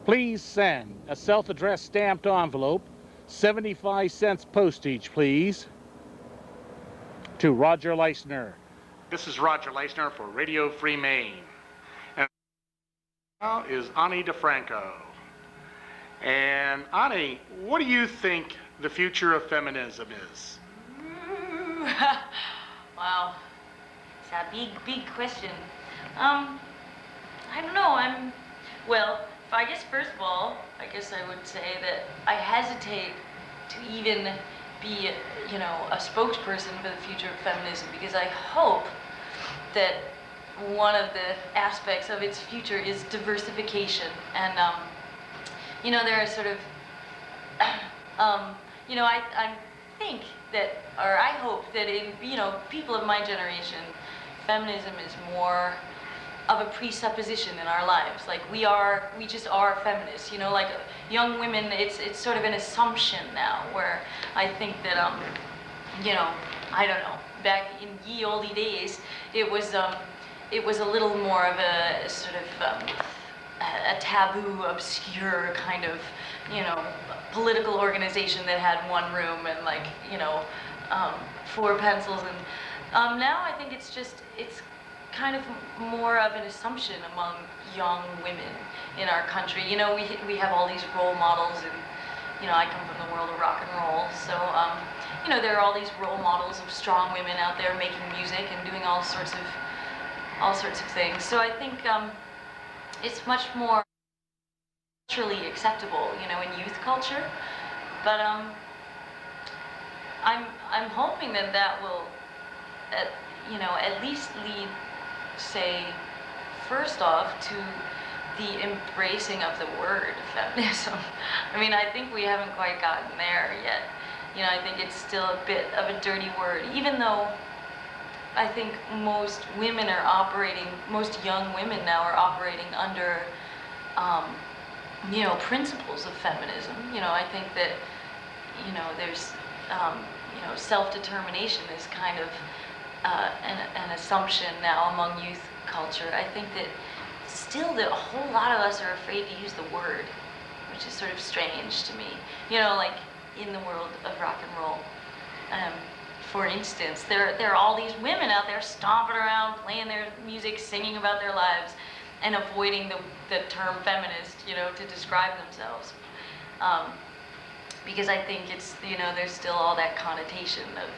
Please send a self-addressed stamped envelope, 75 cents postage, please, to Roger Leisner. This is Roger Leisner for Radio Free Maine. And now is Ani DiFranco. And Ani, what do you think the future of feminism is? Wow, it's a big question. I don't know. Well, I guess first of all, I guess I would say that I hesitate to even be, a spokesperson for the future of feminism, because I hope that one of the aspects of its future is diversification. And, there are sort of, I think that, or I hope that in, people of my generation, feminism is more of a presupposition in our lives. Like we just are feminists, like young women, it's sort of an assumption now, where I think that, I don't know, back in ye olde days, it was a little more of a sort of a taboo, obscure kind of, political organization that had one room and 4 pencils. And now I think it's kind of more of an assumption among young women in our country. We have all these role models, and I come from the world of rock and roll, so there are all these role models of strong women out there making music and doing all sorts of things. So I think it's much more culturally acceptable, in youth culture. But I'm hoping that will, at least lead, say, first off, to the embracing of the word feminism. I think we haven't quite gotten there yet. I think it's still a bit of a dirty word, even though I think most young women now are operating under, principles of feminism. I think that, there's, self-determination is kind of an assumption now among youth culture. I think that still a whole lot of us are afraid to use the word, which is sort of strange to me. Like in the world of rock and roll, for instance, there are all these women out there stomping around, playing their music, singing about their lives, and avoiding the term feminist, to describe themselves. Because I think it's, there's still all that connotation of,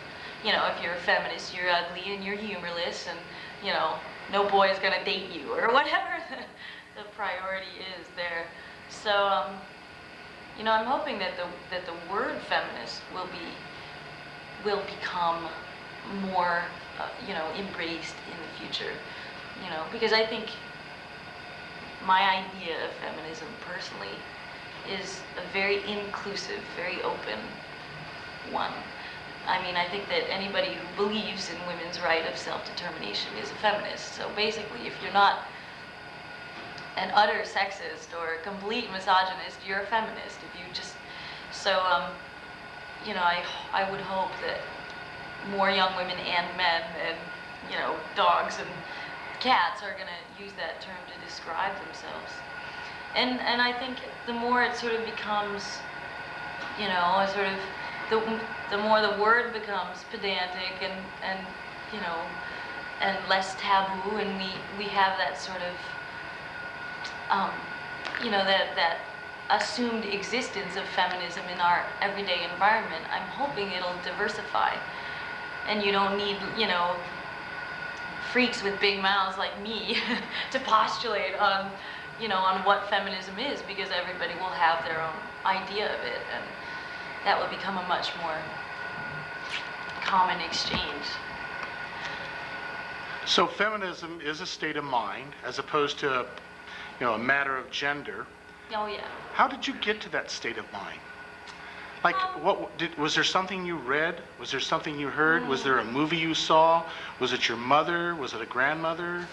if you're a feminist, you're ugly and you're humorless, and, no boy is gonna date you, or whatever the priority is there. So, I'm hoping that the word feminist will become more, embraced in the future, because I think my idea of feminism personally is a very inclusive, very open one. I think that anybody who believes in women's right of self-determination is a feminist. So basically, if you're not an utter sexist or a complete misogynist, you're a feminist. If you just, so, I would hope that more young women and men and, dogs and cats are gonna use that term to describe themselves. And I think the more it sort of becomes, a sort of, the more the word becomes pedantic and less taboo, and we have that sort of, that assumed existence of feminism in our everyday environment, I'm hoping it'll diversify. And you don't need, freaks with big mouths like me to postulate on, on what feminism is, because everybody will have their own idea of it, and that will become a much more common exchange. So feminism is a state of mind as opposed to, a matter of gender. Oh yeah. How did you get to that state of mind? Like, was there something you read? Was there something you heard? Was there a movie you saw? Was it your mother? Was it a grandmother?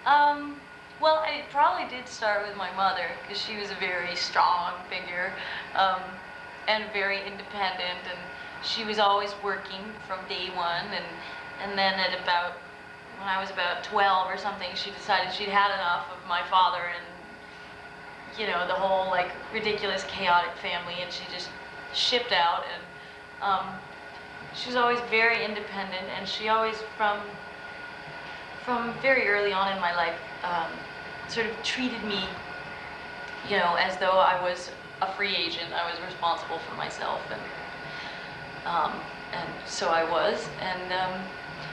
Well, it probably did start with my mother, because she was a very strong figure, and very independent, and she was always working from day one, and then when I was about 12 or something, she decided she'd had enough of my father, and, you know, the whole like ridiculous, chaotic family, and she just shipped out. And she was always very independent, and she always, from very early on in my life, sort of treated me, you know, as though I was a free agent. I was responsible for myself, and so I was. And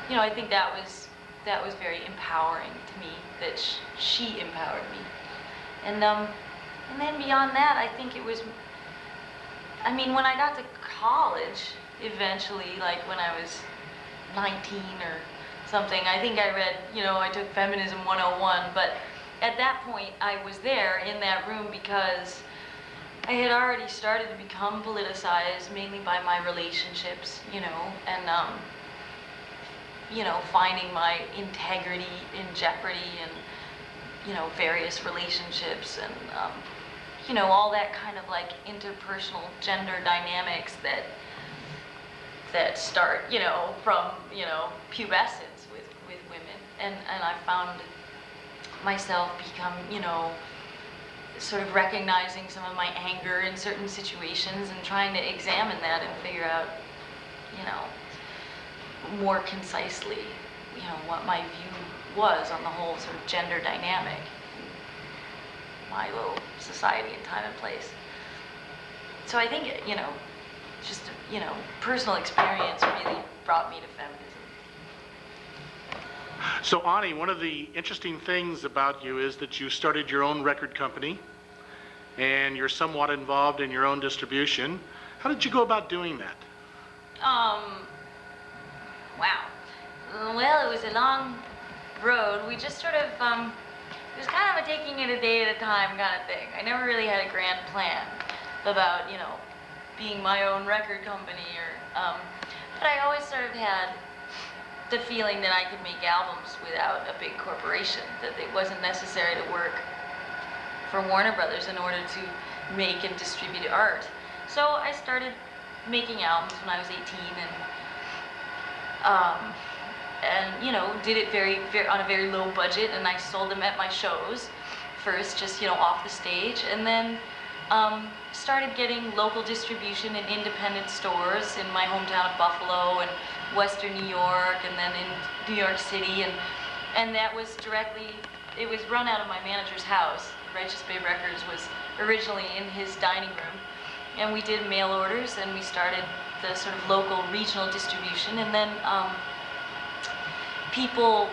you know, I think that was very empowering to me, that she empowered me. And then beyond that, I think it was, I mean, when I got to college, eventually, like when I was 19 or something, I think I read, you know, I took Feminism 101, but at that point, I was there in that room because I had already started to become politicized, mainly by my relationships, you know, and, you know, finding my integrity in jeopardy, and, you know, various relationships, and, you know, all that kind of like interpersonal gender dynamics that start, you know, from, you know, pubescence with women. And I found myself become, you know, sort of recognizing some of my anger in certain situations and trying to examine that and figure out, you know, more concisely, you know, what my view was on the whole sort of gender dynamic in my little society and time and place. So I think, you know, just, you know, personal experience really brought me to feminism. So Ani, one of the interesting things about you is that you started your own record company, and you're somewhat involved in your own distribution. How did you go about doing that? Wow. Well, it was a long road. We just sort of, it was kind of a taking it a day at a time kind of thing. I never really had a grand plan about, you know, being my own record company, or, but I always sort of had the feeling that I could make albums without a big corporation, that it wasn't necessary to work for Warner Brothers in order to make and distribute art. So I started making albums when I was 18, and you know, did it very on a very low budget, and I sold them at my shows first, just, you know, off the stage, and then started getting local distribution in independent stores in my hometown of Buffalo and Western New York, and then in New York City, and that was directly, it was run out of my manager's house. Righteous Babe Records was originally in his dining room, and we did mail orders, and we started the sort of local regional distribution, and then people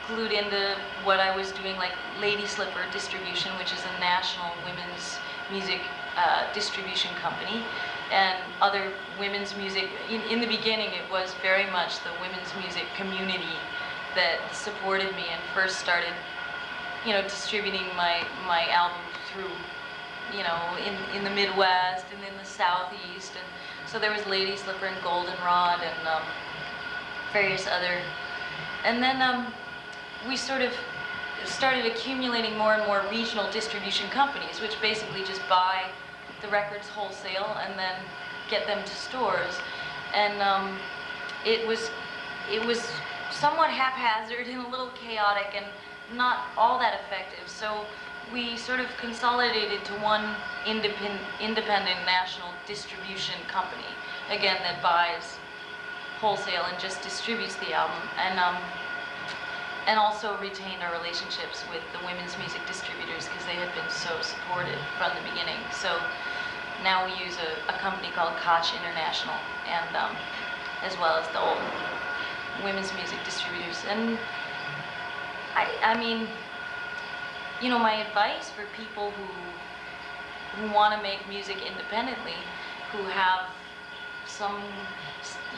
glued into what I was doing, like Lady Slipper Distribution, which is a national women's music distribution company, and other women's music. In the beginning, it was very much the women's music community that supported me and first started, you know, distributing my album through, you know, in the Midwest and in the Southeast. And so there was Lady Slipper and Goldenrod and various other. And then we sort of started accumulating more and more regional distribution companies, which basically just buy the records wholesale and then get them to stores. And it was somewhat haphazard and a little chaotic and not all that effective. So we sort of consolidated to one independent national distribution company, again, that buys wholesale and just distributes the album, and also retained our relationships with the women's music distributors because they had been so supportive from the beginning. So now we use a company called Koch International, and as well as the old women's music distributors. And I mean, you know, my advice for people who want to make music independently, who have some,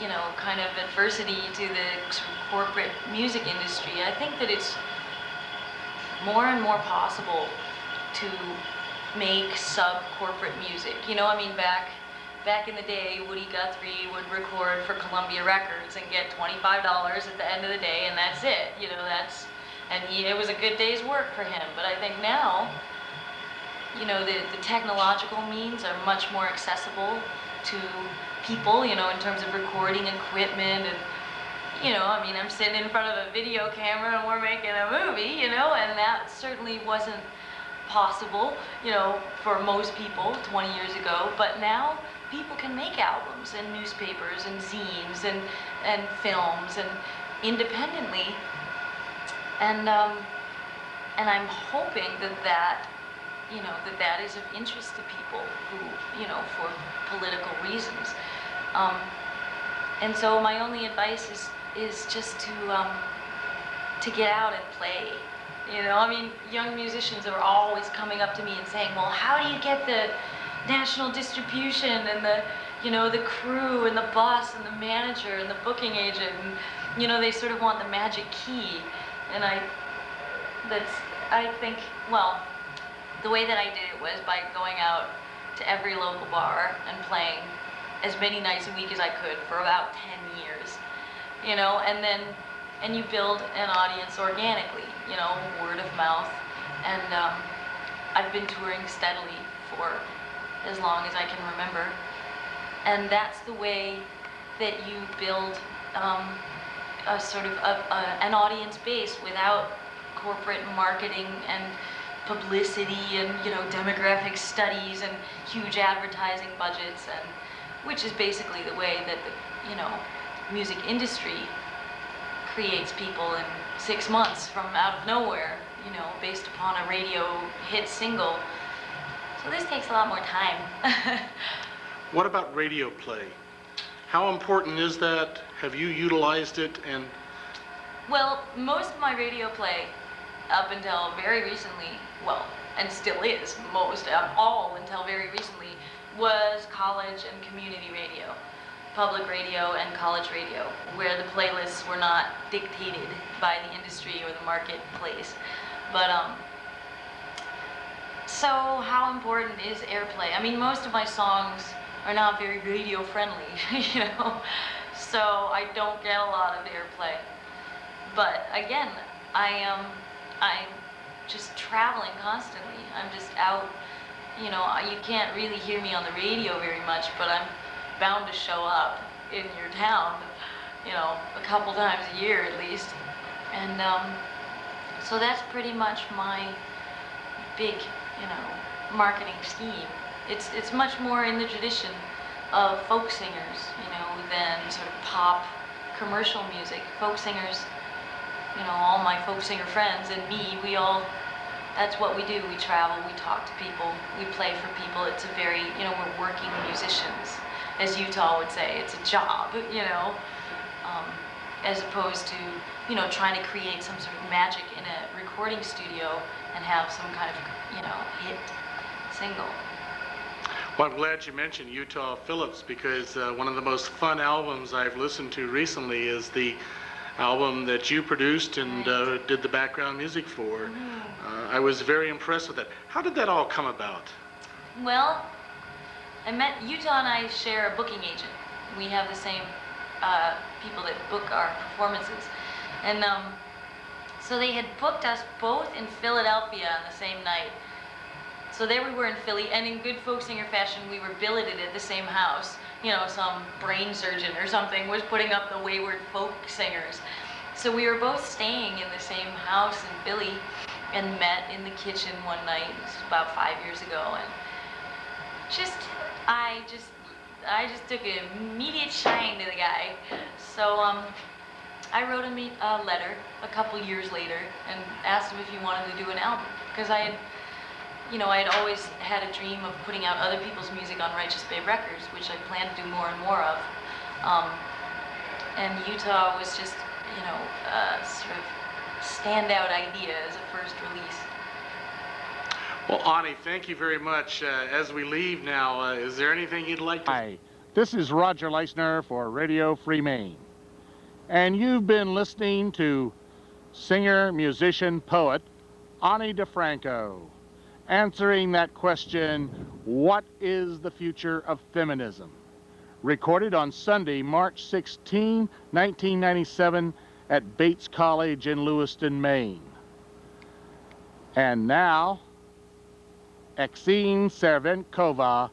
you know, kind of adversity to the sort of corporate music industry, I think that it's more and more possible to make sub-corporate music. You know, I mean, back in the day, Woody Guthrie would record for Columbia Records and get $25 at the end of the day, and that's it. You know, it was a good day's work for him. But I think now, you know, the technological means are much more accessible to people, you know, in terms of recording equipment, and, you know, I mean, I'm sitting in front of a video camera and we're making a movie, you know, and that certainly wasn't possible, you know, for most people 20 years ago, but now people can make albums and newspapers and zines and films and independently, and I'm hoping that you know, that is of interest to people who, you know, for political reasons. And so my only advice is just to get out and play. You know, I mean, young musicians are always coming up to me and saying, well, how do you get the national distribution and the, you know, the crew and the boss and the manager and the booking agent, and, you know, they sort of want the magic key. And I think, well, the way that I did it was by going out to every local bar and playing as many nights a week as I could for about 10 years, you know, and you build an audience organically, you know, word of mouth. And I've been touring steadily for as long as I can remember. And that's the way that you build a sort of an audience base without corporate marketing and publicity and, you know, demographic studies and huge advertising budgets, and which is basically the way that the, you know, music industry creates people in 6 months from out of nowhere, you know, based upon a radio hit single. So this takes a lot more time. What about radio play? How important is that? Have you utilized it? And well, most of my radio play up until very recently, well, and still is, all until very recently, was college and community radio, public radio and college radio, where the playlists were not dictated by the industry or the marketplace. But so how important is airplay? I mean, most of my songs are not very radio friendly, you know, so I don't get a lot of airplay. But again, I'm just traveling constantly. I'm just out, you know, you can't really hear me on the radio very much, but I'm bound to show up in your town, you know, a couple times a year at least. And so that's pretty much my big, you know, marketing scheme. It's much more in the tradition of folk singers, you know, than sort of pop commercial music. Folk singers, you know, all my folk singer friends and me, we all, that's what we do. We travel, we talk to people, we play for people. It's a very, you know, we're working musicians, as Utah would say. It's a job, you know, as opposed to, you know, trying to create some sort of magic in a recording studio and have some kind of, you know, hit single. Well, I'm glad you mentioned Utah Phillips, because one of the most fun albums I've listened to recently is the album that you produced and did the background music for. I was very impressed with that. How did that all come about? Well, I met Utah, and I share a booking agent. We have the same people that book our performances. And so they had booked us both in Philadelphia on the same night. So there we were in Philly, and in good folk singer fashion, we were billeted at the same house. You know, some brain surgeon or something was putting up the wayward folk singers. So we were both staying in the same house in Philly and met in the kitchen one night. It was about 5 years ago, and I just took an immediate shine to the guy. So I wrote him a letter a couple years later and asked him if he wanted to do an album, because I had always had a dream of putting out other people's music on Righteous Babe Records, which I plan to do more and more of. And Utah was just, you know, a sort of standout idea as a first release. Well, Ani, thank you very much. As we leave now, is there anything you'd like to... Hi, this is Roger Leisner for Radio Free Maine. And you've been listening to singer, musician, poet, Ani DiFranco, answering that question, what is the future of feminism? Recorded on Sunday, March 16, 1997, at Bates College in Lewiston, Maine. And now, Exene Serventkova